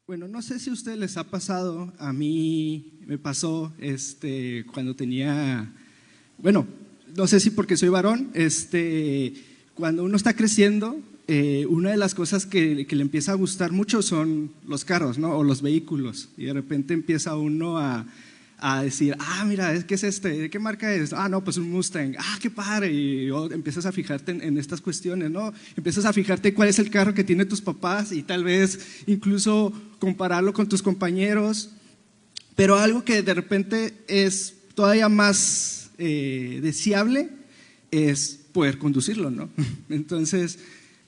Bueno, no sé si a ustedes les ha pasado, a mí me pasó cuando tenía, bueno, no sé si porque soy varón, cuando uno está creciendo, una de las cosas que le empieza a gustar mucho son los carros, ¿no? O los vehículos, y de repente empieza uno a decir, mira, ¿qué es este? ¿De qué marca es? No, pues un Mustang, qué padre, y empiezas a fijarte en estas cuestiones, ¿no? Empiezas a fijarte cuál es el carro que tienen tus papás y tal vez incluso compararlo con tus compañeros, pero algo que de repente es todavía más deseable es poder conducirlo, ¿no? Entonces,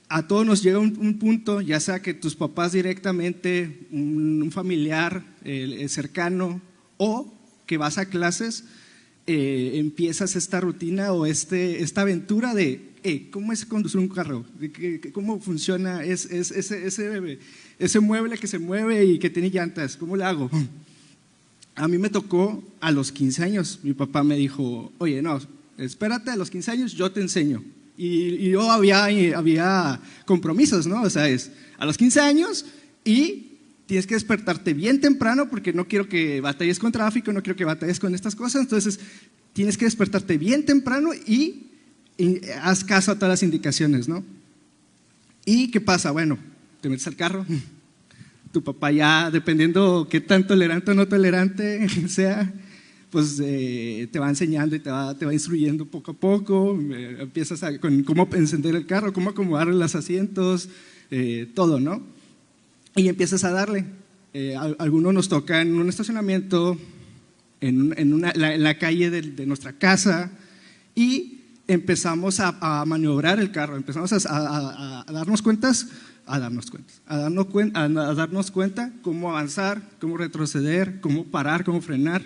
a todos nos llega un punto, ya sea que tus papás directamente, un familiar cercano, o que vas a clases, empiezas esta rutina o esta aventura de ¿cómo es conducir un carro? ¿Cómo funciona ese mueble que se mueve y que tiene llantas? ¿Cómo le hago? A mí me tocó a los 15 años, mi papá me dijo, oye, no, espérate, a los 15 años yo te enseño. Y yo había compromisos, ¿no? O sea, es a los 15 años y tienes que despertarte bien temprano porque no quiero que batalles con tráfico, no quiero que batalles con estas cosas, entonces tienes que despertarte bien temprano y haz caso a todas las indicaciones, ¿no? ¿Y qué pasa? Bueno, te metes al carro, tu papá ya, dependiendo qué tan tolerante o no tolerante sea, pues te va enseñando y te va instruyendo poco a poco, empiezas con cómo encender el carro, cómo acomodar los asientos, todo, ¿no? Y empiezas a darle. Algunos nos toca en un estacionamiento, en la calle de nuestra casa, y empezamos a maniobrar el carro, empezamos a darnos cuenta cómo avanzar, cómo retroceder, cómo parar, cómo frenar,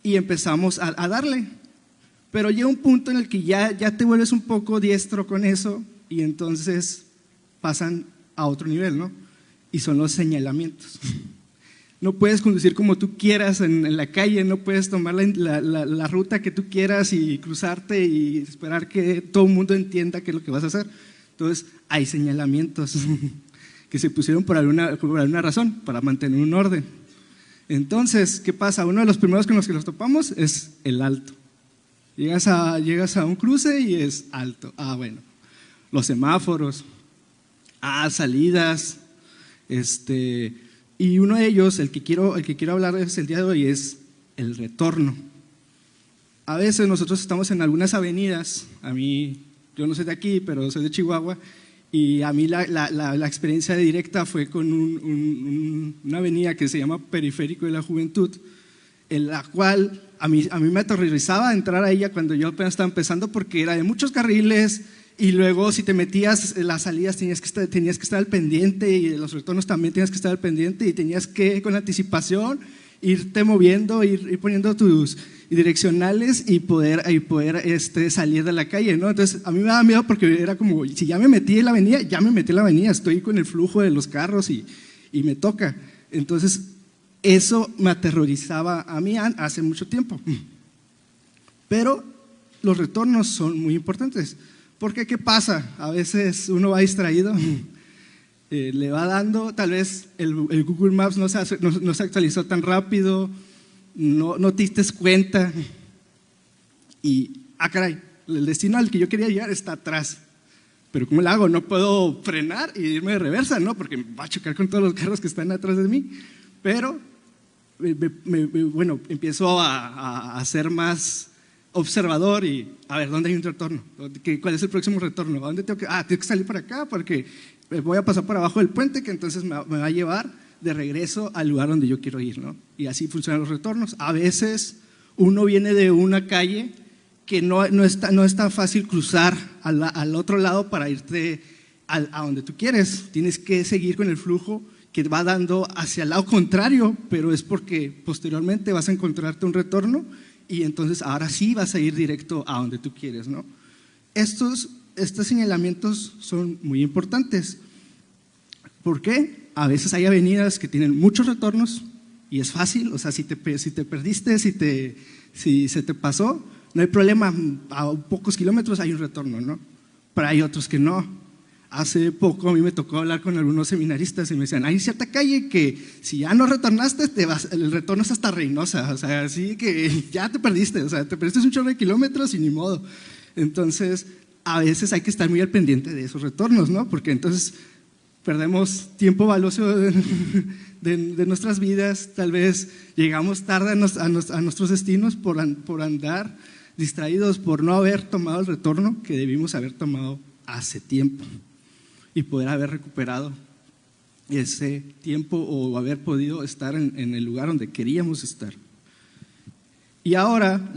y empezamos a darle. Pero llega un punto en el que ya te vuelves un poco diestro con eso, y entonces pasan a otro nivel, ¿no? Y son los señalamientos. No puedes conducir como tú quieras en la calle, no puedes tomar la ruta que tú quieras y cruzarte y esperar que todo el mundo entienda qué es lo que vas a hacer. Entonces, hay señalamientos que se pusieron por alguna razón, para mantener un orden. Entonces, ¿qué pasa? Uno de los primeros con los que nos topamos es el alto. Llegas a un cruce y es alto. Bueno, los semáforos, salidas. Y uno de ellos, el que quiero hablar el día de hoy, es el retorno. A veces nosotros estamos en algunas avenidas, yo no soy de aquí, pero soy de Chihuahua, y a mí la experiencia directa fue con una avenida que se llama Periférico de la Juventud, en la cual a mí me aterrorizaba entrar a ella cuando yo apenas estaba empezando, porque era de muchos carriles. Y luego si te metías en las salidas tenías que estar al pendiente, y de los retornos también tenías que estar al pendiente, y tenías que con anticipación irte moviendo, ir poniendo tus direccionales y poder salir de la calle, ¿no? Entonces a mí me daba miedo porque era como, si ya me metí en la avenida, ya me metí en la avenida, estoy con el flujo de los carros y me toca. Entonces eso me aterrorizaba a mí hace mucho tiempo. Pero los retornos son muy importantes. Porque ¿qué pasa? A veces uno va distraído, le va dando, tal vez el Google Maps no se actualizó tan rápido, no te diste cuenta y, caray, el destino al que yo quería llegar está atrás. Pero ¿cómo lo hago? No puedo frenar y irme de reversa, ¿no? Porque me va a chocar con todos los carros que están atrás de mí. Pero, bueno, empiezo a ser más observador y a ver, ¿dónde hay un retorno? ¿Cuál es el próximo retorno? ¿A dónde tengo que salir por acá porque voy a pasar por abajo del puente que entonces me va a llevar de regreso al lugar donde yo quiero ir, ¿no? Y así funcionan los retornos. A veces uno viene de una calle que no es tan fácil cruzar al otro lado para irte a donde tú quieres. Tienes que seguir con el flujo que va dando hacia el lado contrario, pero es porque posteriormente vas a encontrarte un retorno y entonces ahora sí vas a ir directo a donde tú quieres, ¿no? Estos señalamientos son muy importantes. ¿Por qué? A veces hay avenidas que tienen muchos retornos y es fácil, o sea, si te perdiste, si se te pasó, no hay problema, a pocos kilómetros hay un retorno, ¿no? Pero hay otros que no. Hace poco a mí me tocó hablar con algunos seminaristas y me decían, hay cierta calle que si ya no retornaste, el retorno es hasta Reynosa, o sea, así que ya te perdiste, o sea, te perdiste un chorro de kilómetros y ni modo. Entonces, a veces hay que estar muy al pendiente de esos retornos, ¿no? Porque entonces perdemos tiempo valioso de nuestras vidas, tal vez llegamos tarde a nuestros destinos por andar distraídos, por no haber tomado el retorno que debimos haber tomado hace tiempo y poder haber recuperado ese tiempo o haber podido estar en el lugar donde queríamos estar. Y ahora,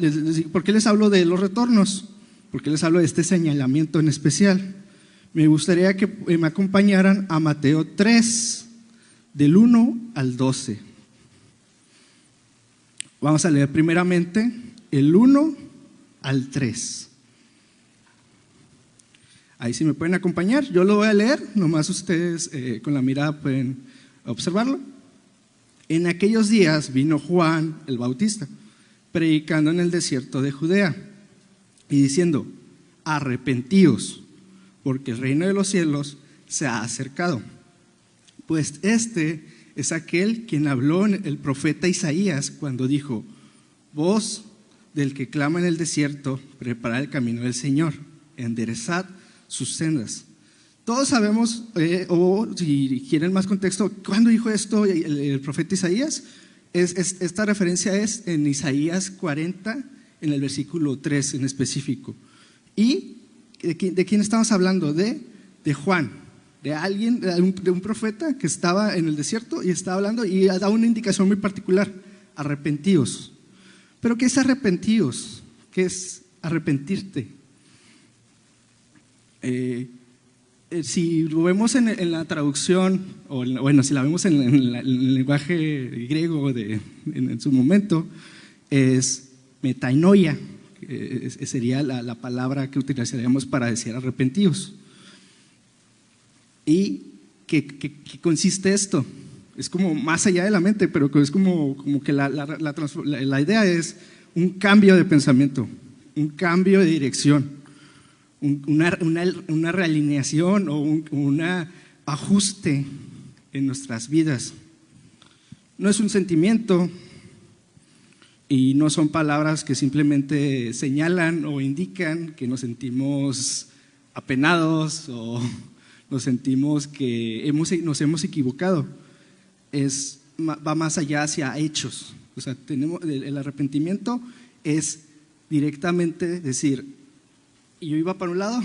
¿por qué les hablo de los retornos? ¿Por qué les hablo de este señalamiento en especial? Me gustaría que me acompañaran a Mateo 3, del 1 al 12. Vamos a leer primeramente el 1 al 3. Ahí sí me pueden acompañar, yo lo voy a leer, nomás ustedes con la mirada pueden observarlo. En aquellos días vino Juan el Bautista, predicando en el desierto de Judea y diciendo: arrepentíos, porque el reino de los cielos se ha acercado. Pues este es aquel quien habló el profeta Isaías cuando dijo: voz del que clama en el desierto, preparad el camino del Señor, enderezad sus sendas. Todos sabemos, o si quieren más contexto, ¿cuándo dijo esto el profeta Isaías? Esta referencia es en Isaías 40, en el versículo 3 en específico. ¿Y de quién estamos hablando? De Juan, de alguien, de un profeta que estaba en el desierto y estaba hablando y da una indicación muy particular: arrepentíos. ¿Pero qué es arrepentíos? ¿Qué es arrepentirte? Si lo vemos en la traducción, o bueno, si la vemos en el lenguaje griego en su momento, es metainoia, sería la palabra que utilizaríamos para decir arrepentidos. ¿Y qué consiste esto? Es como más allá de la mente, pero es como que la idea es un cambio de pensamiento, un cambio de dirección, una realineación o un ajuste en nuestras vidas. No es un sentimiento y no son palabras que simplemente señalan o indican que nos sentimos apenados o nos sentimos que nos hemos equivocado. Va más allá, hacia hechos. O sea, el arrepentimiento es directamente decir: y yo iba para un lado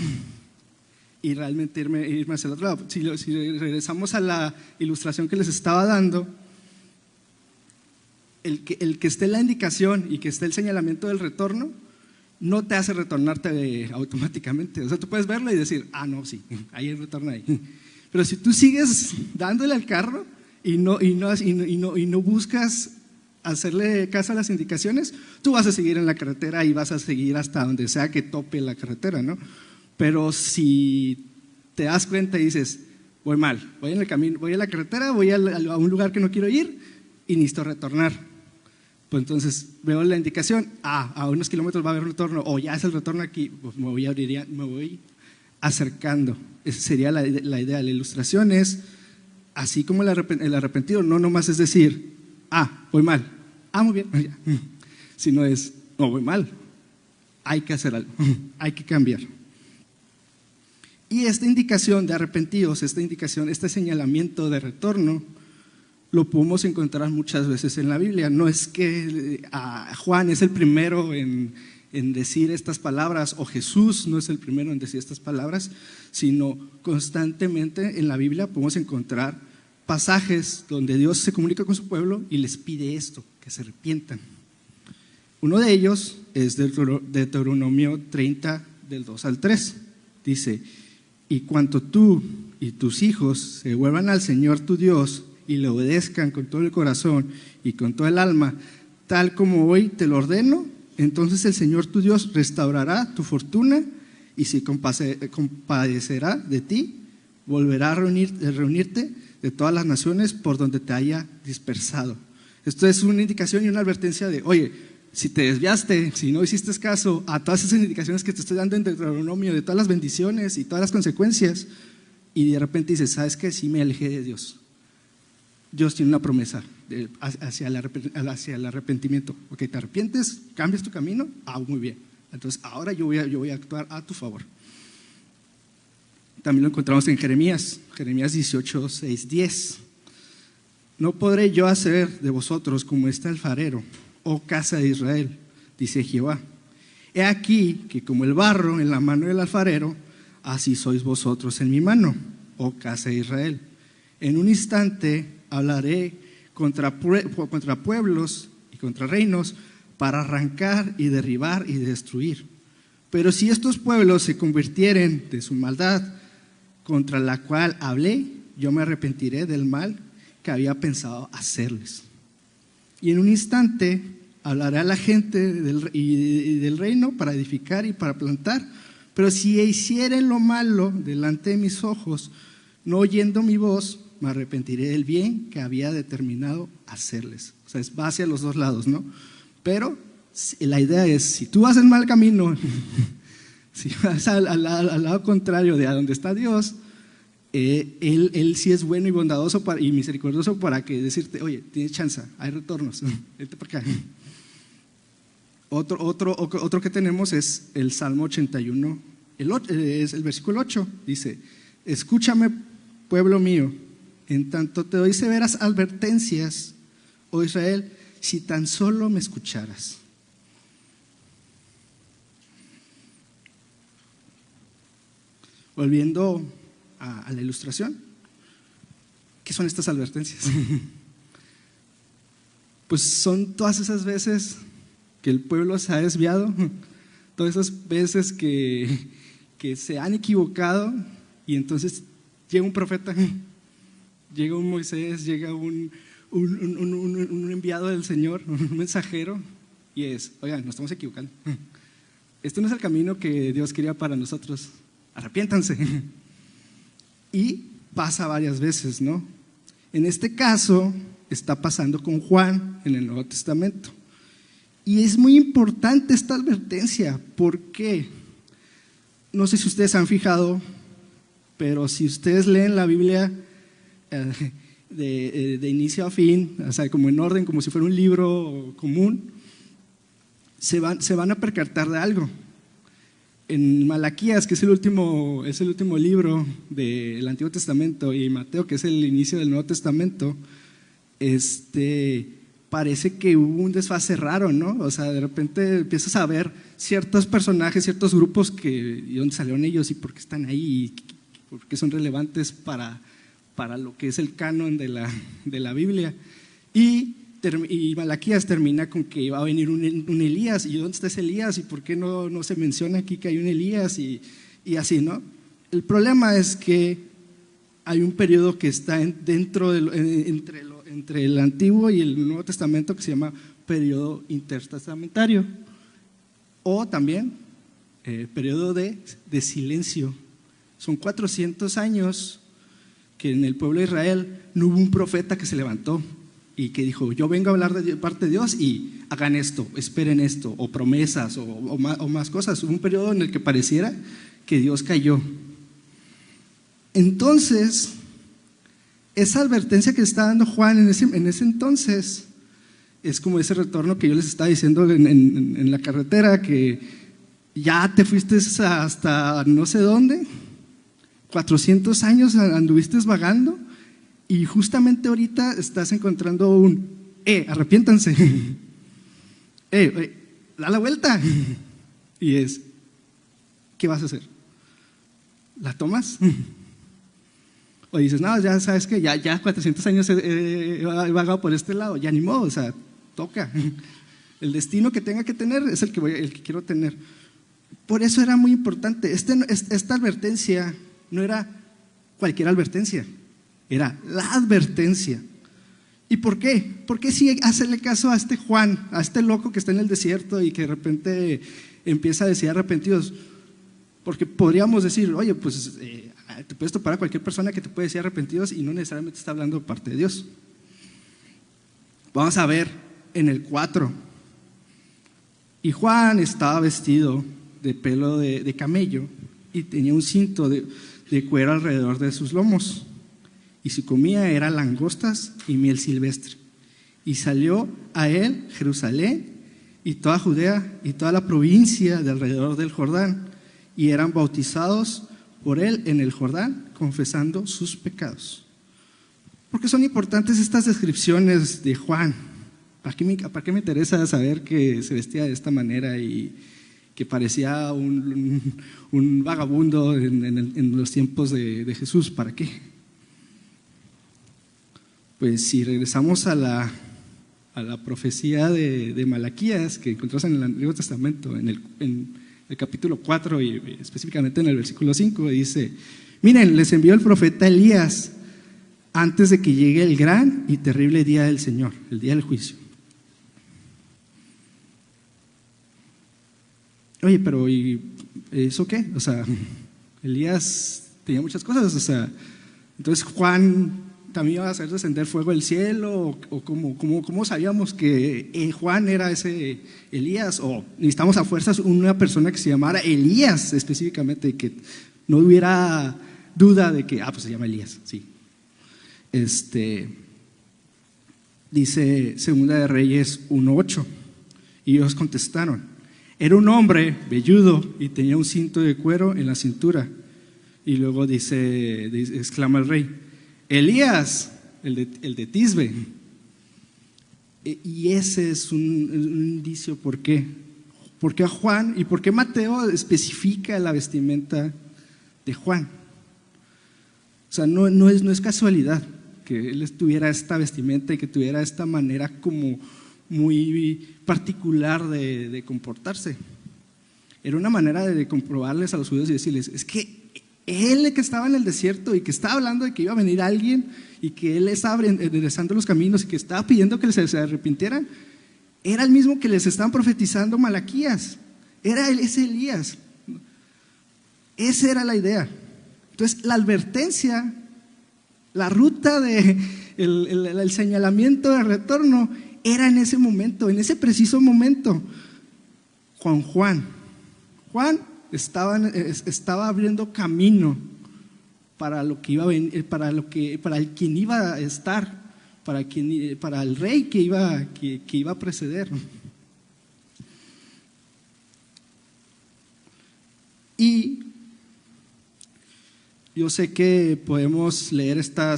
y realmente irme hacia el otro lado. Si regresamos a la ilustración que les estaba dando, el que esté la indicación y que esté el señalamiento del retorno no te hace retornarte automáticamente. O sea, tú puedes verlo y decir: ah, no, sí, ahí hay retorno ahí. Pero si tú sigues dándole al carro y no buscas hacerle caso a las indicaciones, tú vas a seguir en la carretera y vas a seguir hasta donde sea que tope la carretera, ¿no? Pero si te das cuenta y dices: voy mal, voy en el camino, voy a la carretera, voy a un lugar que no quiero ir y necesito retornar, pues entonces veo la indicación: a unos kilómetros va a haber un retorno, o ya es el retorno aquí, pues me voy acercando. Esa sería la idea. La ilustración es así como el arrepentido, no nomás es decir: voy mal, muy bien, sino es: no, voy mal, hay que hacer algo, hay que cambiar. Y esta indicación de arrepentidos, este señalamiento de retorno, lo podemos encontrar muchas veces en la Biblia. No es que Juan es el primero en decir estas palabras, o Jesús no es el primero en decir estas palabras, sino constantemente en la Biblia podemos encontrar pasajes donde Dios se comunica con su pueblo y les pide esto: que se arrepientan. Uno de ellos es Deuteronomio 30, del 2 al 3. Dice: y cuanto tú y tus hijos se vuelvan al Señor tu Dios y le obedezcan con todo el corazón y con todo el alma, tal como hoy te lo ordeno, entonces el Señor tu Dios restaurará tu fortuna y se compadecerá de ti, volverá a reunirte de todas las naciones por donde te haya dispersado. Esto es una indicación y una advertencia de: oye, si te desviaste, si no hiciste caso a todas esas indicaciones que te estoy dando en Deuteronomio, de todas las bendiciones y todas las consecuencias, y de repente dices, ¿sabes qué? Sí me alejé de Dios. Dios tiene una promesa hacia el arrepentimiento. Ok, ¿te arrepientes? ¿Cambias tu camino? Muy bien. Entonces ahora yo voy a actuar a tu favor. También lo encontramos en Jeremías 18, 6, 10. No podré yo hacer de vosotros como este alfarero, oh casa de Israel, dice Jehová. He aquí que como el barro en la mano del alfarero, así sois vosotros en mi mano, oh casa de Israel. En un instante hablaré contra pueblos y contra reinos para arrancar y derribar y destruir. Pero si estos pueblos se convirtieren de su maldad contra la cual hablé, yo me arrepentiré del mal que había pensado hacerles. Y en un instante hablaré a la gente del reino para edificar y para plantar. Pero si hicieren lo malo delante de mis ojos, no oyendo mi voz, me arrepentiré del bien que había determinado hacerles. O sea, va hacia los dos lados, ¿no? Pero la idea es, si tú vas en mal camino, si vas al lado contrario de a donde está Dios, él sí es bueno y bondadoso y misericordioso para que decirte, oye, tienes chance, hay retornos, vete para acá. Otro que tenemos es el Salmo 81, es el versículo 8, dice, escúchame, pueblo mío, en tanto te doy severas advertencias, oh Israel, si tan solo me escucharas. Volviendo a la ilustración, ¿qué son estas advertencias? Pues son todas esas veces que el pueblo se ha desviado, todas esas veces que se han equivocado, y entonces llega un profeta, llega un Moisés, llega un enviado del Señor, un mensajero, y es, oigan, nos estamos equivocando. Este no es el camino que Dios quería para nosotros, arrepiéntanse. Y pasa varias veces, ¿no? En este caso está pasando con Juan en el Nuevo Testamento. Y es muy importante esta advertencia, porque no sé si ustedes han fijado, pero si ustedes leen la Biblia de inicio a fin, o sea, como en orden, como si fuera un libro común, se van a percatar de algo. En Malaquías, que es el último libro del Antiguo Testamento, y Mateo, que es el inicio del Nuevo Testamento, parece que hubo un desfase raro, ¿no? O sea, de repente empiezas a ver ciertos personajes, ciertos grupos ¿y dónde salieron ellos? ¿Y por qué están ahí? ¿Y por qué son relevantes para lo que es el canon de la Biblia? Y Malaquías termina con que va a venir un Elías. ¿Y dónde está ese Elías? ¿Y por qué no se menciona aquí que hay un Elías? Y así, ¿no? El problema es que hay un periodo que está entre el Antiguo y el Nuevo Testamento que se llama periodo intertestamentario, o también periodo de silencio. Son 400 años que en el pueblo de Israel no hubo un profeta que se levantó y que dijo, yo vengo a hablar de parte de Dios y hagan esto, esperen esto, o promesas, o más cosas. Hubo un periodo en el que pareciera que Dios cayó. Entonces, esa advertencia que está dando Juan en ese entonces es como ese retorno que yo les estaba diciendo en la carretera, que ya te fuiste hasta no sé dónde, 400 años anduviste vagando, y justamente ahorita estás encontrando arrepiéntanse, da la vuelta. Y ¿qué vas a hacer? ¿La tomas? O dices, no, ya sabes que ya 400 años he vagado por este lado, ya ni modo, o sea, toca. El destino que tenga que tener es el que quiero tener. Por eso era muy importante. Esta advertencia no era cualquier advertencia, era la advertencia. ¿Y por qué? ¿Por qué sí hacerle caso a este Juan, a este loco que está en el desierto y que de repente empieza a decir arrepentidos? Porque podríamos decir, oye, pues te puedes topar a cualquier persona que te puede decir arrepentidos y no necesariamente está hablando de parte de Dios. Vamos a ver en el 4. Y Juan estaba vestido de pelo de camello y tenía un cinto de cuero alrededor de sus lomos, y su comida era langostas y miel silvestre. Y salió a él Jerusalén y toda Judea y toda la provincia de alrededor del Jordán, y eran bautizados por él en el Jordán, confesando sus pecados. ¿Por qué son importantes estas descripciones de Juan? ¿Para qué me interesa saber que se vestía de esta manera y que parecía un vagabundo en los tiempos de Jesús? ¿Para qué? Pues si regresamos a la profecía de Malaquías que encontramos en el Antiguo Testamento, en el capítulo 4 y específicamente en el versículo 5, dice: miren, les envió el profeta Elías antes de que llegue el gran y terrible día del Señor, el día del juicio. Oye, pero ¿y eso qué? O sea, Elías tenía muchas cosas, o sea, entonces Juan también iba a hacer descender fuego del cielo, o ¿cómo sabíamos que Juan era ese Elías? O necesitamos a fuerzas una persona que se llamara Elías específicamente, y que no hubiera duda de que, pues se llama Elías, sí. Dice Segunda de Reyes 1:8, y ellos contestaron: era un hombre velludo y tenía un cinto de cuero en la cintura. Y luego exclama el rey: Elías, el de Tisbe. Y ese es un indicio. ¿Por qué? ¿Por qué a Juan? ¿Y por qué Mateo especifica la vestimenta de Juan? O sea, no es casualidad que él tuviera esta vestimenta y que tuviera esta manera como muy particular de comportarse. Era una manera de comprobarles a los judíos y decirles: es que él, que estaba en el desierto y que estaba hablando de que iba a venir alguien y que él estaba enderezando los caminos y que estaba pidiendo que se arrepintieran, era el mismo que les estaban profetizando Malaquías. Era ese Elías. Esa era la idea. Entonces la advertencia, la ruta el señalamiento de retorno era en ese momento, en ese preciso momento, con Juan. Juan estaba abriendo camino para lo que iba a venir, para quien iba a estar, para el rey que iba a preceder. Y yo sé que podemos leer esta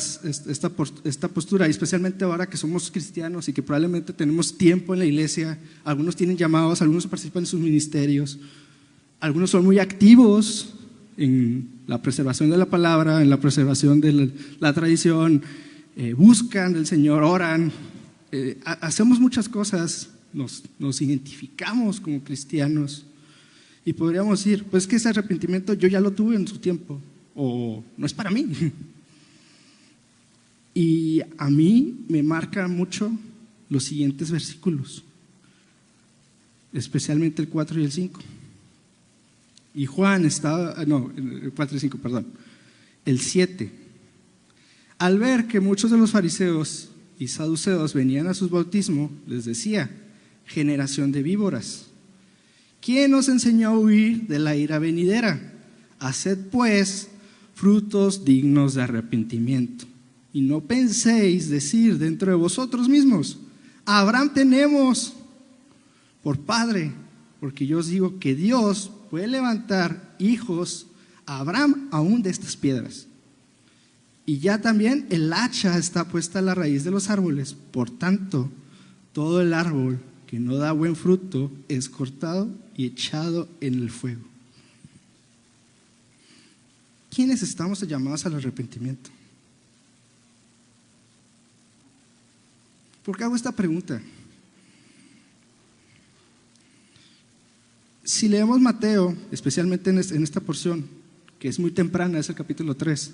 postura, y especialmente ahora que somos cristianos y que probablemente tenemos tiempo en la iglesia. Algunos tienen llamados, algunos participan en sus ministerios, algunos son muy activos en la preservación de la palabra, en la preservación de la tradición, buscan del Señor, oran, hacemos muchas cosas, nos identificamos como cristianos, y podríamos decir: pues que ese arrepentimiento yo ya lo tuve en su tiempo, o no es para mí. Y a mí me marcan mucho los siguientes versículos, especialmente el 4 y el 5. Y Juan el 4 y 5, perdón, el 7. Al ver que muchos de los fariseos y saduceos venían a su bautismo, les decía: generación de víboras, ¿quién os enseñó a huir de la ira venidera? Haced pues frutos dignos de arrepentimiento, y no penséis decir dentro de vosotros mismos: a Abraham tenemos por padre, porque yo os digo que Dios puede levantar hijos a Abraham aún de estas piedras. Y ya también el hacha está puesta a la raíz de los árboles. Por tanto, todo el árbol que no da buen fruto es cortado y echado en el fuego. ¿Quiénes estamos llamados al arrepentimiento? ¿Por qué hago esta pregunta? Si leemos Mateo, especialmente en esta porción, que es muy temprana, es el capítulo 3,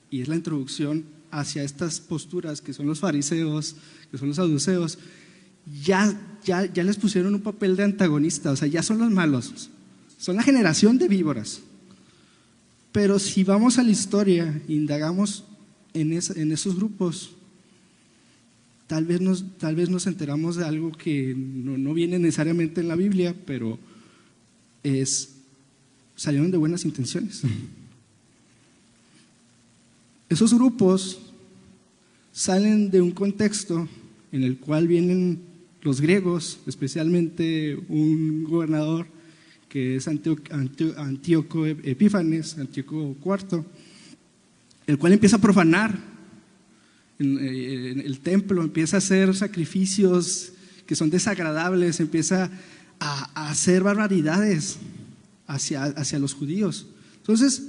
y es la introducción hacia estas posturas que son los fariseos, que son los saduceos, ya les pusieron un papel de antagonista, o sea, ya son los malos, son la generación de víboras. Pero si vamos a la historia, indagamos en esos grupos, tal vez nos enteramos de algo que no viene necesariamente en la Biblia, pero salieron de buenas intenciones. Esos grupos salen de un contexto en el cual vienen los griegos, especialmente un gobernador que es Antíoco Epífanes, Antíoco IV, el cual empieza a profanar en el templo, empieza a hacer sacrificios que son desagradables, empieza a hacer barbaridades hacia los judíos. Entonces,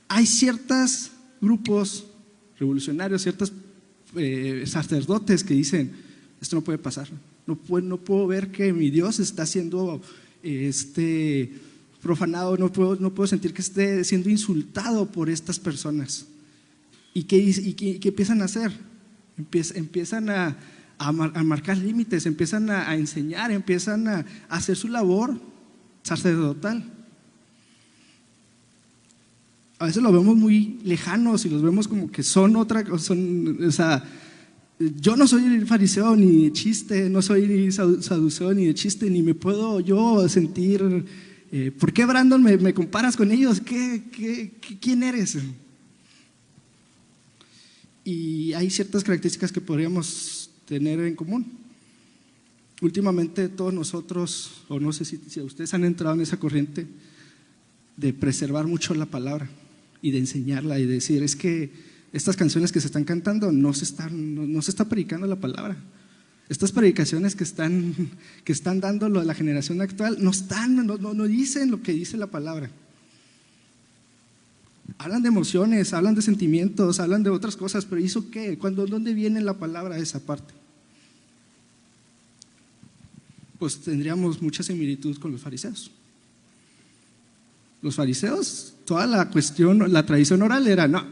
hay ciertos grupos revolucionarios, ciertos sacerdotes que dicen: esto no puede pasar, no puedo ver que mi Dios está siendo profanado, no puedo sentir que esté siendo insultado por estas personas. ¿Y qué empiezan a hacer? Empiezan a marcar límites, empiezan a enseñar, empiezan a hacer su labor sacerdotal. A veces lo vemos muy lejanos y los vemos como que son otra cosa. Yo no soy fariseo ni de chiste, no soy saduceo ni de chiste, ni me puedo yo sentir, ¿por qué, Brandon, me comparas con ellos? ¿Quién eres? Y hay ciertas características que podríamos tener en común. Últimamente todos nosotros, o no sé si ustedes han entrado en esa corriente de preservar mucho la palabra y de enseñarla y de decir: es que estas canciones que se están cantando no se está predicando la palabra. Estas predicaciones que están dando la generación actual no dicen lo que dice la palabra. Hablan de emociones, hablan de sentimientos, hablan de otras cosas, pero ¿y eso qué? ¿Dónde viene la palabra de esa parte? Pues tendríamos mucha similitud con los fariseos. Los fariseos, toda la cuestión, la tradición oral era: no,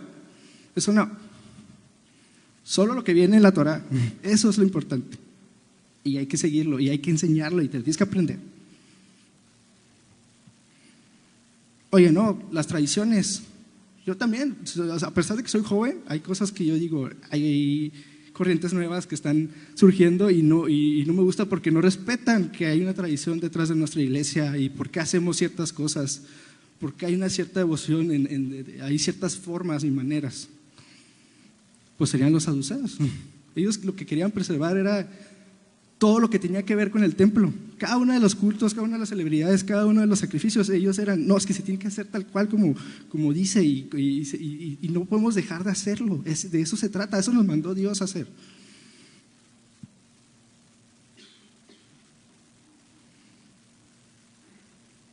eso no, solo lo que viene en la Torá, eso es lo importante, y hay que seguirlo, y hay que enseñarlo, y te tienes que aprender. Oye, no, las tradiciones, yo también, a pesar de que soy joven, hay cosas que yo digo, hay corrientes nuevas que están surgiendo y no me gusta porque no respetan que hay una tradición detrás de nuestra iglesia y por qué hacemos ciertas cosas, porque hay una cierta devoción, hay ciertas formas y maneras. Pues serían los saduceos. Ellos lo que querían preservar era todo lo que tenía que ver con el templo. Cada uno de los cultos, cada una de las celebridades, cada uno de los sacrificios, ellos eran: no, es que se tiene que hacer tal cual como dice y no podemos dejar de hacerlo. De eso se trata, eso nos mandó Dios a hacer.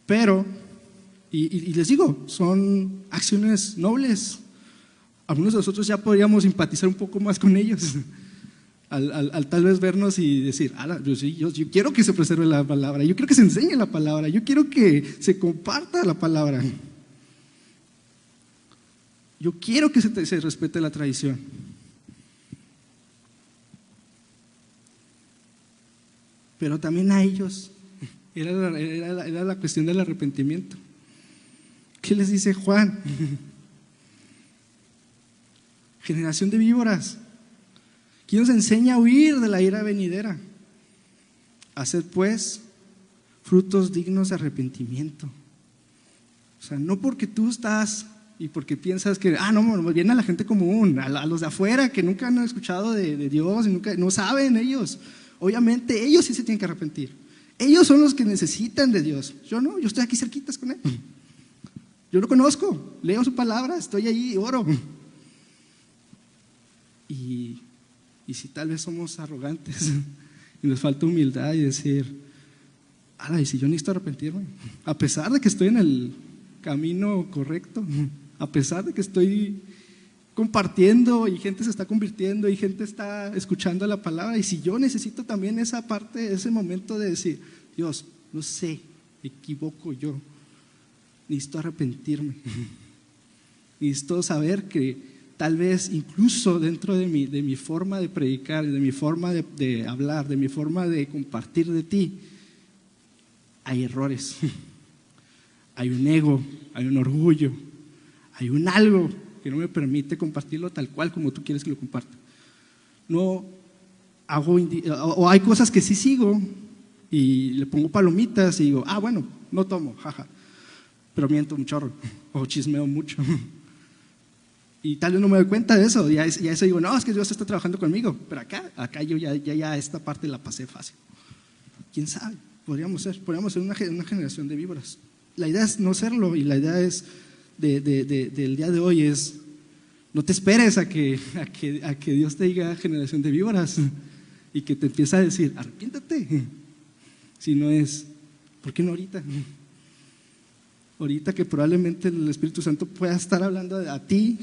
Pero, y les digo, son acciones nobles. Algunos de nosotros ya podríamos simpatizar un poco más con ellos al tal vez vernos y decir: yo quiero que se preserve la palabra, yo quiero que se enseñe la palabra, yo quiero que se comparta la palabra, yo quiero que se respete la tradición. Pero también a ellos era la cuestión del arrepentimiento. ¿Qué les dice Juan? Generación de víboras, ¿quién nos enseña a huir de la ira venidera? Haced pues frutos dignos de arrepentimiento. O sea, no porque tú estás y porque piensas que no, viene a la gente común, a los de afuera que nunca han escuchado de Dios y no saben ellos. Obviamente ellos sí se tienen que arrepentir. Ellos son los que necesitan de Dios. Yo no, yo estoy aquí cerquitas con Él. Yo lo conozco, leo su palabra, estoy ahí, oro. Y si tal vez somos arrogantes y nos falta humildad y decir: y si yo necesito arrepentirme, a pesar de que estoy en el camino correcto, a pesar de que estoy compartiendo y gente se está convirtiendo y gente está escuchando la palabra, y si yo necesito también esa parte, ese momento de decir: Dios, no sé, me equivoco yo, necesito arrepentirme, necesito saber que tal vez incluso dentro de mi forma de predicar, de mi forma de hablar, de mi forma de compartir de ti, hay errores, hay un ego, hay un orgullo, hay un algo que no me permite compartirlo tal cual como tú quieres que lo comparta. No hago, o hay cosas que sí sigo y le pongo palomitas y digo: bueno, no tomo, jaja, pero miento un chorro o chismeo mucho. Y tal vez no me doy cuenta de eso, ya eso digo, no, es que Dios está trabajando conmigo, pero acá yo ya esta parte la pasé fácil. ¿Quién sabe? Podríamos ser una generación de víboras. La idea es no serlo, y la idea es del día de hoy es, no te esperes a que Dios te diga generación de víboras y que te empiece a decir, arrepiéntate. Si no es, ¿por qué no ahorita? Ahorita que probablemente el Espíritu Santo pueda estar hablando a ti,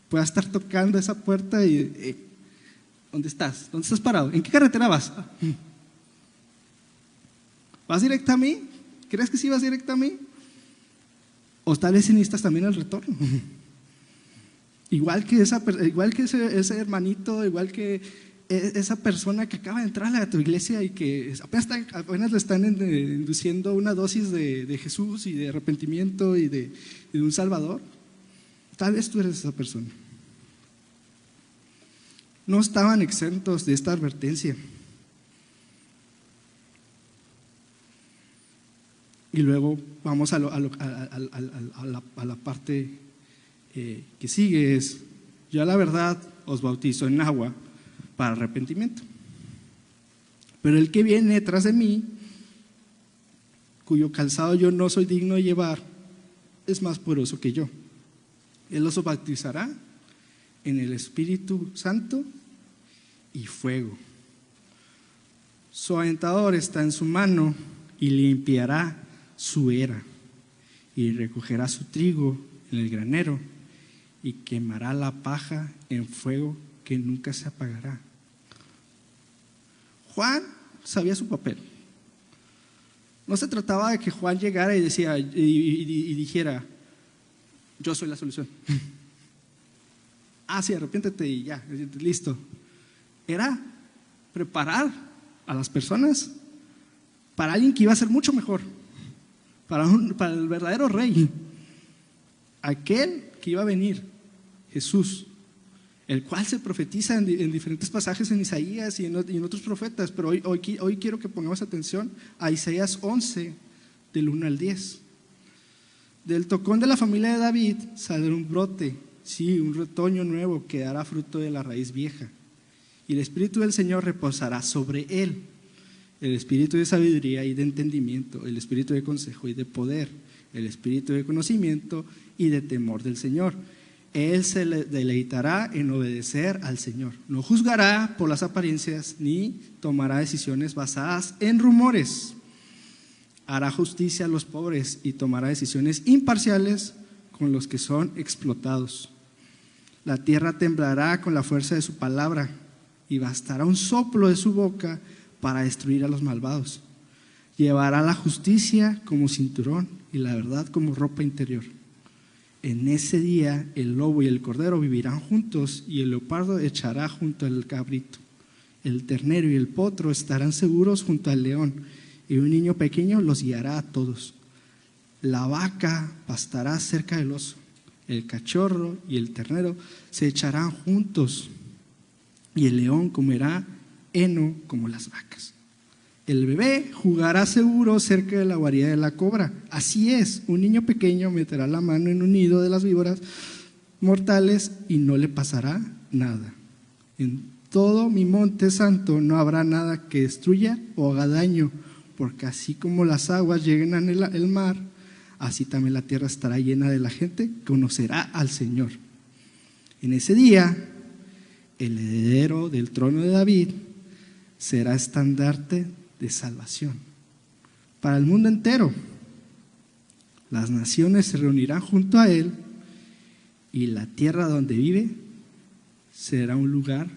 pueda estar tocando esa puerta y ¿dónde estás? ¿Dónde estás parado? ¿En qué carretera vas? ¿Vas directo a mí? ¿Crees que sí vas directo a mí? O tal vez necesitas también el retorno. Igual que ese hermanito, igual que esa persona que acaba de entrar a tu iglesia y que apenas le están induciendo una dosis de Jesús y de arrepentimiento y de un Salvador. Tal vez tú eres esa persona. No estaban exentos de esta advertencia. Y luego vamos a la parte que sigue, es: yo a la verdad os bautizo en agua para arrepentimiento, pero el que viene tras de mí, cuyo calzado yo no soy digno de llevar, es más poderoso que yo. Él los bautizará en el Espíritu Santo y fuego. Su aventador está en su mano y limpiará su era, y recogerá su trigo en el granero, y quemará la paja en fuego que nunca se apagará. Juan sabía su papel. No se trataba de que Juan llegara y dijera, yo soy la solución. Sí, arrepiéntete y ya, listo. Era preparar a las personas para alguien que iba a ser mucho mejor, para el verdadero rey, aquel que iba a venir, Jesús, el cual se profetiza en diferentes pasajes en Isaías y en otros profetas, pero hoy quiero que pongamos atención a Isaías 11, del 1 al 10. Del tocón de la familia de David saldrá un brote, sí, un retoño nuevo que dará fruto de la raíz vieja, y el Espíritu del Señor reposará sobre él, el Espíritu de sabiduría y de entendimiento, el Espíritu de consejo y de poder, el Espíritu de conocimiento y de temor del Señor. Él se deleitará en obedecer al Señor. No juzgará por las apariencias ni tomará decisiones basadas en rumores. Hará justicia a los pobres y tomará decisiones imparciales con los que son explotados. La tierra temblará con la fuerza de su palabra y bastará un soplo de su boca para destruir a los malvados. Llevará la justicia como cinturón y la verdad como ropa interior. En ese día el lobo y el cordero vivirán juntos, y el leopardo echará junto al cabrito. El ternero y el potro estarán seguros junto al león, y un niño pequeño los guiará a todos. La vaca pastará cerca del oso, el cachorro y el ternero se echarán juntos, y el león comerá heno como las vacas. El bebé jugará seguro cerca de la guarida de la cobra. Así es, un niño pequeño meterá la mano en un nido de las víboras mortales y no le pasará nada. En todo mi monte santo no habrá nada que destruya o haga daño, porque así como las aguas llegan al mar, así también la tierra estará llena de la gente que conocerá al Señor. En ese día, el heredero del trono de David será estandarte de salvación para el mundo entero. Las naciones se reunirán junto a él, y la tierra donde vive será un lugar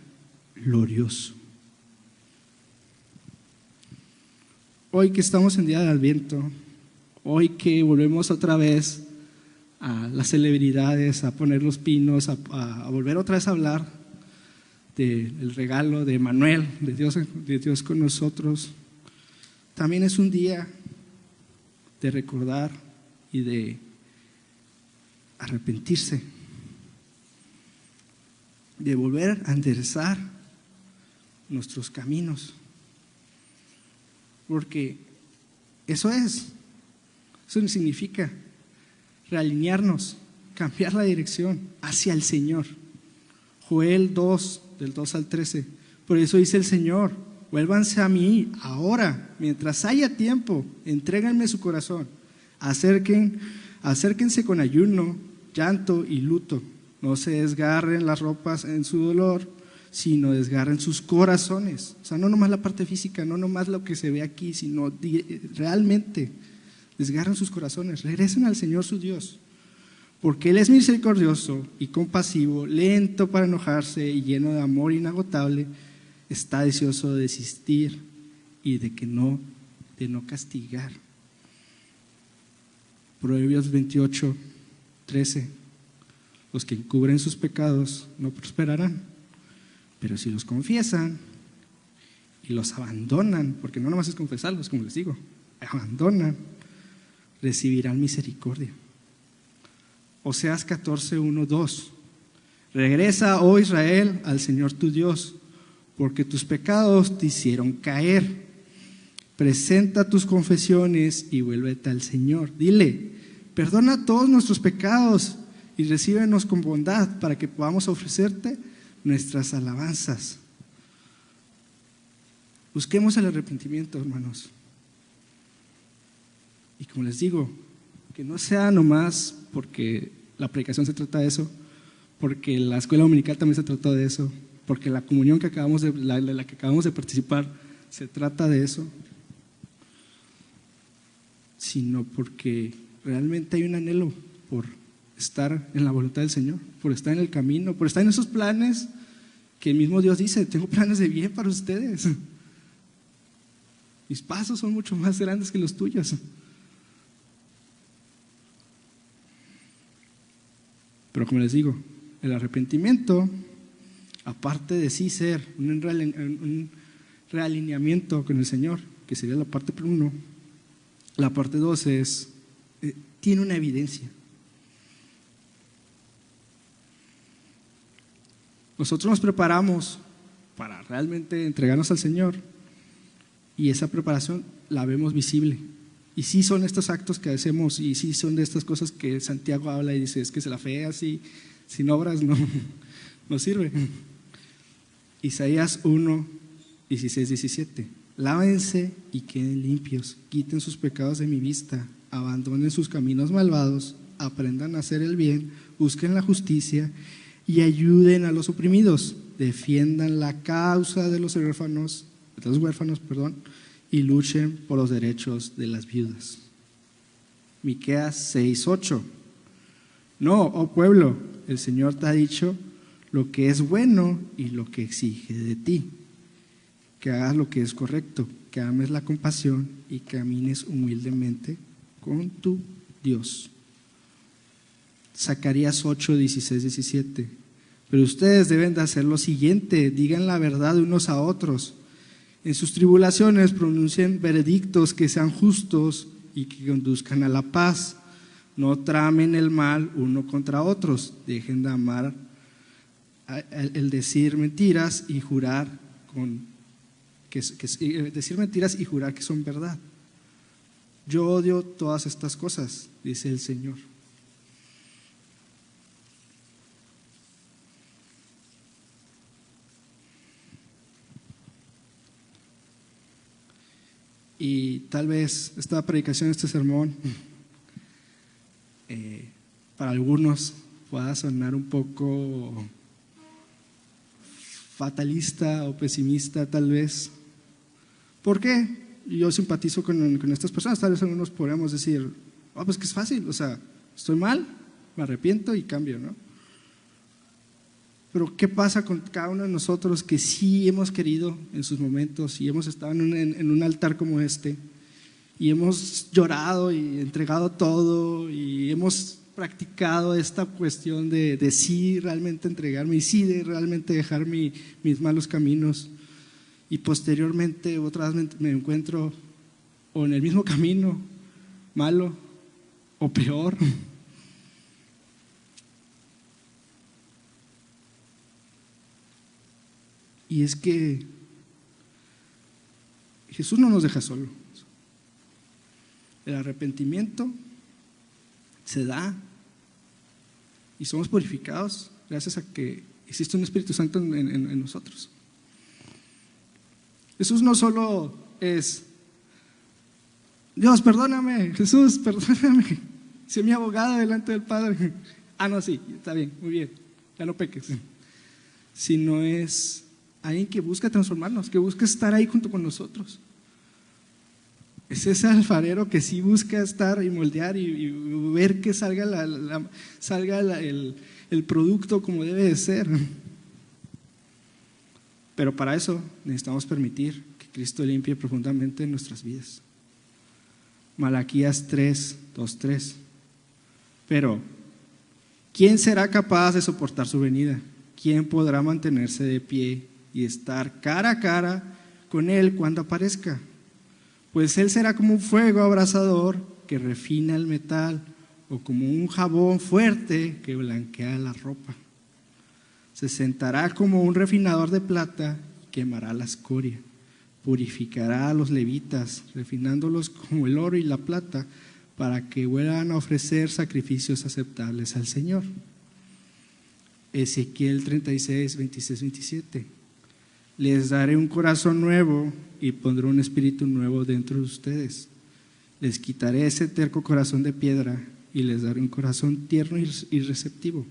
glorioso. Hoy que estamos en día de Adviento, hoy que volvemos otra vez a las celebridades, a poner los pinos, a volver otra vez a hablar del regalo de Emmanuel, de Dios con nosotros, también es un día de recordar y de arrepentirse, de volver a enderezar nuestros caminos, porque eso significa realinearnos, cambiar la dirección hacia el Señor. Joel 2, del 2 al 13. Por eso dice el Señor: vuélvanse a mí ahora, mientras haya tiempo, entréganme su corazón. Acérquense con ayuno, llanto y luto. No se desgarren las ropas en su dolor, sino desgarren sus corazones. O sea, no nomás la parte física, no nomás lo que se ve aquí, sino realmente desgarren sus corazones. Regresen al Señor su Dios, porque Él es misericordioso y compasivo, lento para enojarse y lleno de amor inagotable. Está deseoso de desistir y de no castigar. Proverbios 28, 13. Los que encubren sus pecados no prosperarán, pero si los confiesan y los abandonan, porque no nomás es confesarlos, como les digo, abandonan, recibirán misericordia. Oseas 14, 1, 2. Regresa, oh Israel, al Señor tu Dios, porque tus pecados te hicieron caer. Presenta tus confesiones y vuélvete al Señor. Dile: perdona todos nuestros pecados y recíbenos con bondad, para que podamos ofrecerte nuestras alabanzas. Busquemos el arrepentimiento, hermanos. Y como les digo, que no sea nomás porque la predicación se trata de eso, porque la escuela dominical también se trata de eso, porque la comunión que la que acabamos de participar se trata de eso, sino porque realmente hay un anhelo por estar en la voluntad del Señor, por estar en el camino, por estar en esos planes que el mismo Dios dice: tengo planes de bien para ustedes. Mis pasos son mucho más grandes que los tuyos. Pero como les digo, el arrepentimiento, aparte de sí ser un realineamiento con el Señor, que sería la parte 1, la parte 2 es, tiene una evidencia. Nosotros nos preparamos para realmente entregarnos al Señor, y esa preparación la vemos visible. Y sí son estos actos que hacemos, y sí son de estas cosas que Santiago habla y dice: es que la fe así, sin obras, no sirve. Isaías 1, 16, 17. Lávense y queden limpios, quiten sus pecados de mi vista, abandonen sus caminos malvados, aprendan a hacer el bien, busquen la justicia y ayuden a los oprimidos, defiendan la causa de los huérfanos, y luchen por los derechos de las viudas. Miqueas 6, 8. No, oh pueblo, el Señor te ha dicho lo que es bueno y lo que exige de ti: que hagas lo que es correcto, que ames la compasión y camines humildemente con tu Dios. Zacarías 8, 16, 17. Pero ustedes deben de hacer lo siguiente: digan la verdad unos a otros. En sus tribulaciones pronuncien veredictos que sean justos y que conduzcan a la paz. No tramen el mal uno contra otros. Dejen de amar el decir mentiras y jurar decir mentiras y jurar que son verdad. Yo odio todas estas cosas, dice el Señor. Y tal vez esta predicación, este sermón, para algunos pueda sonar un poco fatalista o pesimista, tal vez. ¿Por qué? Yo simpatizo con estas personas. Tal vez algunos podríamos decir: pues que es fácil, o sea, estoy mal, me arrepiento y cambio, ¿no? Pero ¿qué pasa con cada uno de nosotros que sí hemos querido en sus momentos y hemos estado en un altar como este y hemos llorado y entregado todo y hemos practicado esta cuestión de sí realmente entregarme y sí de realmente dejar mis malos caminos, y posteriormente otra vez me encuentro o en el mismo camino malo o peor? Y es que Jesús no nos deja solo. El arrepentimiento se da y somos purificados gracias a que existe un Espíritu Santo en nosotros. Jesús no solo es: Dios, perdóname, Jesús, perdóname, sé mi abogado delante del Padre. No, sí, está bien, muy bien, ya no peques. Sino es alguien que busca transformarnos, que busca estar ahí junto con nosotros. Es ese alfarero que sí busca estar y moldear y ver que salga el producto como debe de ser. Pero para eso necesitamos permitir que Cristo limpie profundamente nuestras vidas. Malaquías 3:2-3. Pero ¿quién será capaz de soportar su venida? ¿Quién podrá mantenerse de pie y estar cara a cara con Él cuando aparezca? Pues Él será como un fuego abrasador que refina el metal, o como un jabón fuerte que blanquea la ropa. Se sentará como un refinador de plata y quemará la escoria. Purificará a los levitas, refinándolos como el oro y la plata, para que vuelvan a ofrecer sacrificios aceptables al Señor. Ezequiel 36:26-27. Les daré un corazón nuevo y pondré un espíritu nuevo dentro de ustedes. Les quitaré ese terco corazón de piedra y les daré un corazón tierno y receptivo.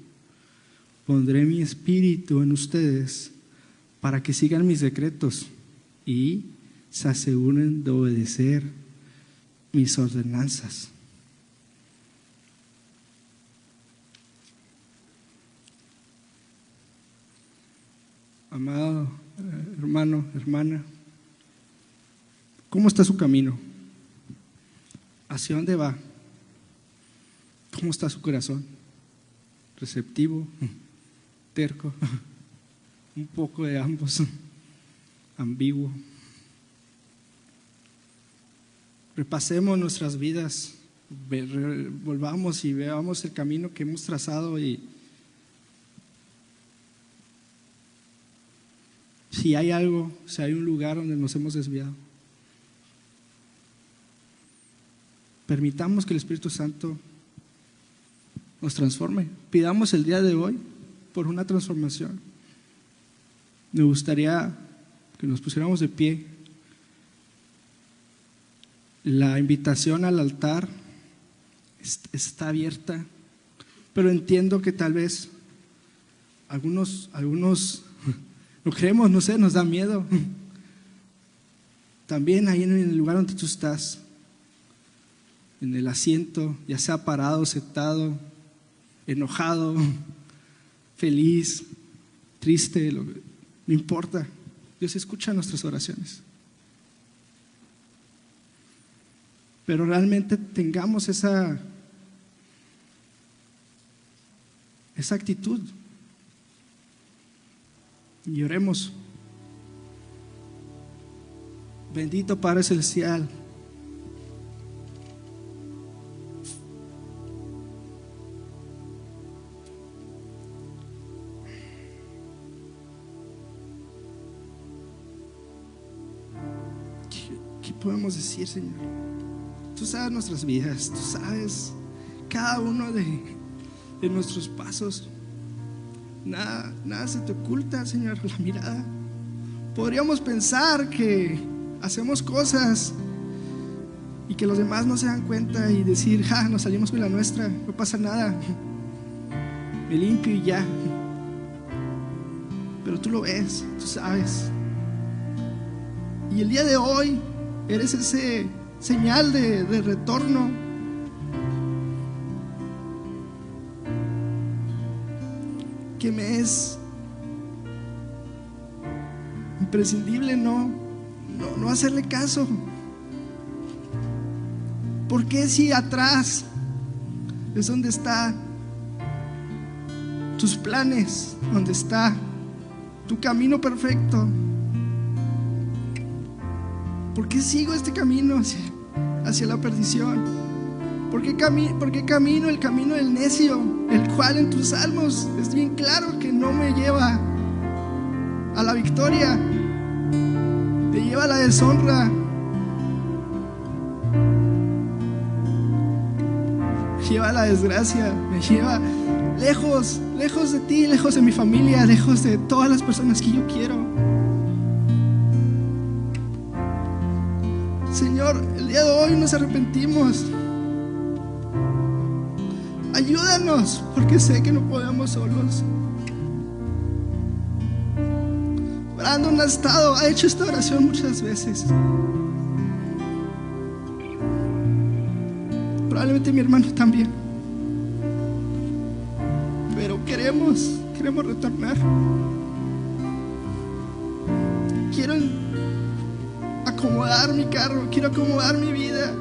Pondré mi espíritu en ustedes para que sigan mis decretos y se aseguren de obedecer mis ordenanzas. Amado hermano, hermana, ¿cómo está su camino? ¿Hacia dónde va? ¿Cómo está su corazón? ¿Receptivo? ¿Terco? ¿Un poco de ambos? ¿Ambiguo? Repasemos nuestras vidas, volvamos y veamos el camino que hemos trazado, y si hay algo, si hay un lugar donde nos hemos desviado. Permitamos que el Espíritu Santo nos transforme. Pidamos el día de hoy por una transformación. Me gustaría que nos pusiéramos de pie. La invitación al altar está abierta, pero entiendo que tal vez algunos no creemos, no sé, nos da miedo. También ahí en el lugar donde tú estás, en el asiento, ya sea parado, sentado, enojado, feliz, triste, no importa. Dios escucha nuestras oraciones. Pero realmente tengamos esa actitud y oremos. Bendito Padre Celestial, ¿qué podemos decir, Señor? Tú sabes nuestras vidas, tú sabes cada uno de nuestros pasos. Nada se te oculta, Señor, la mirada. Podríamos pensar que hacemos cosas y que los demás no se dan cuenta y decir: nos salimos con la nuestra, no pasa nada, me limpio y ya. Pero tú lo ves, tú sabes. Y el día de hoy eres ese señal de retorno. Que me es imprescindible no hacerle caso. Porque si atrás es donde está tus planes, donde está tu camino perfecto? ¿Por qué sigo este camino hacia la perdición? ¿Por qué camino el camino del necio, el cual en tus salmos es bien claro que no me lleva a la victoria, me lleva a la deshonra, me lleva a la desgracia, me lleva lejos de ti, lejos de mi familia, lejos de todas las personas que yo quiero. Señor, el día de hoy nos arrepentimos. Ayúdanos, porque sé que no podemos solos. Brandon ha hecho esta oración muchas veces. Probablemente mi hermano también. Pero queremos retornar. Quiero acomodar mi carro, quiero acomodar mi vida,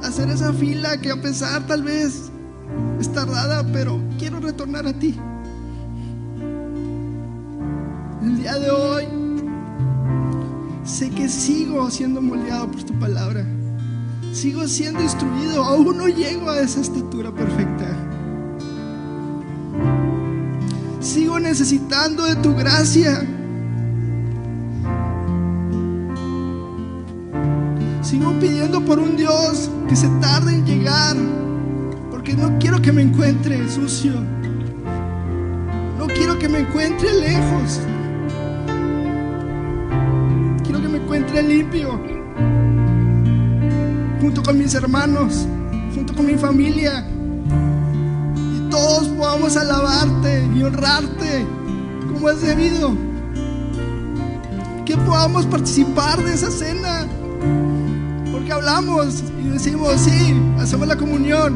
hacer esa fila que a pesar tal vez es tardada, pero quiero retornar a ti. El día de hoy sé que sigo siendo moldeado por tu palabra, sigo siendo instruido, aún no llego a esa estatura perfecta. Sigo necesitando de tu gracia. Sigo pidiendo por un Dios que se tarde en llegar, porque no quiero que me encuentre sucio, no quiero que me encuentre lejos, quiero que me encuentre limpio, junto con mis hermanos, junto con mi familia, y todos podamos alabarte y honrarte como es debido, que podamos participar de esa cena. Porque hablamos y decimos, sí, hacemos la comunión,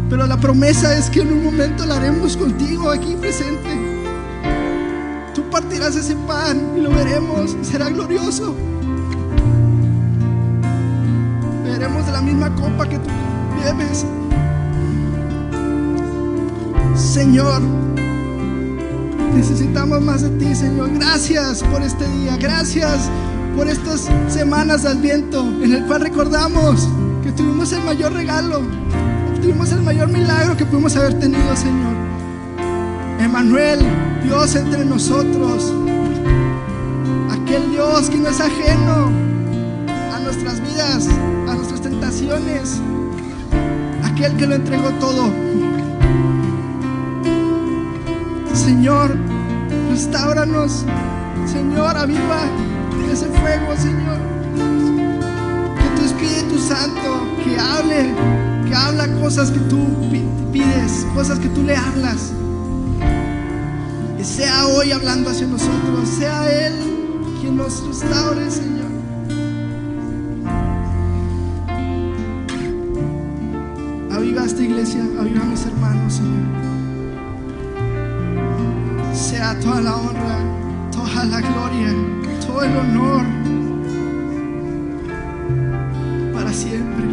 pero la promesa es que en un momento la haremos contigo aquí presente. Tú partirás ese pan y lo veremos, será glorioso. Beberemos de la misma copa que tú bebes. Señor, necesitamos más de ti, Señor. Gracias por este día, gracias por estas semanas de Adviento, en el cual recordamos que tuvimos el mayor regalo, tuvimos el mayor milagro que pudimos haber tenido, Señor. Emmanuel, Dios entre nosotros, aquel Dios que no es ajeno a nuestras vidas, a nuestras tentaciones, aquel que lo entregó todo. Señor, restáuranos, Señor, aviva ese fuego, Señor. Que tu Espíritu Santo que habla cosas que tú pides, cosas que tú le hablas, que sea hoy hablando hacia nosotros, sea Él quien nos restaure, Señor. Aviva esta iglesia, aviva a mis hermanos, Señor. Sea toda la honra, toda la gloria, todo el honor para siempre.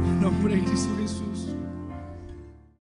En nombre de Cristo Jesús.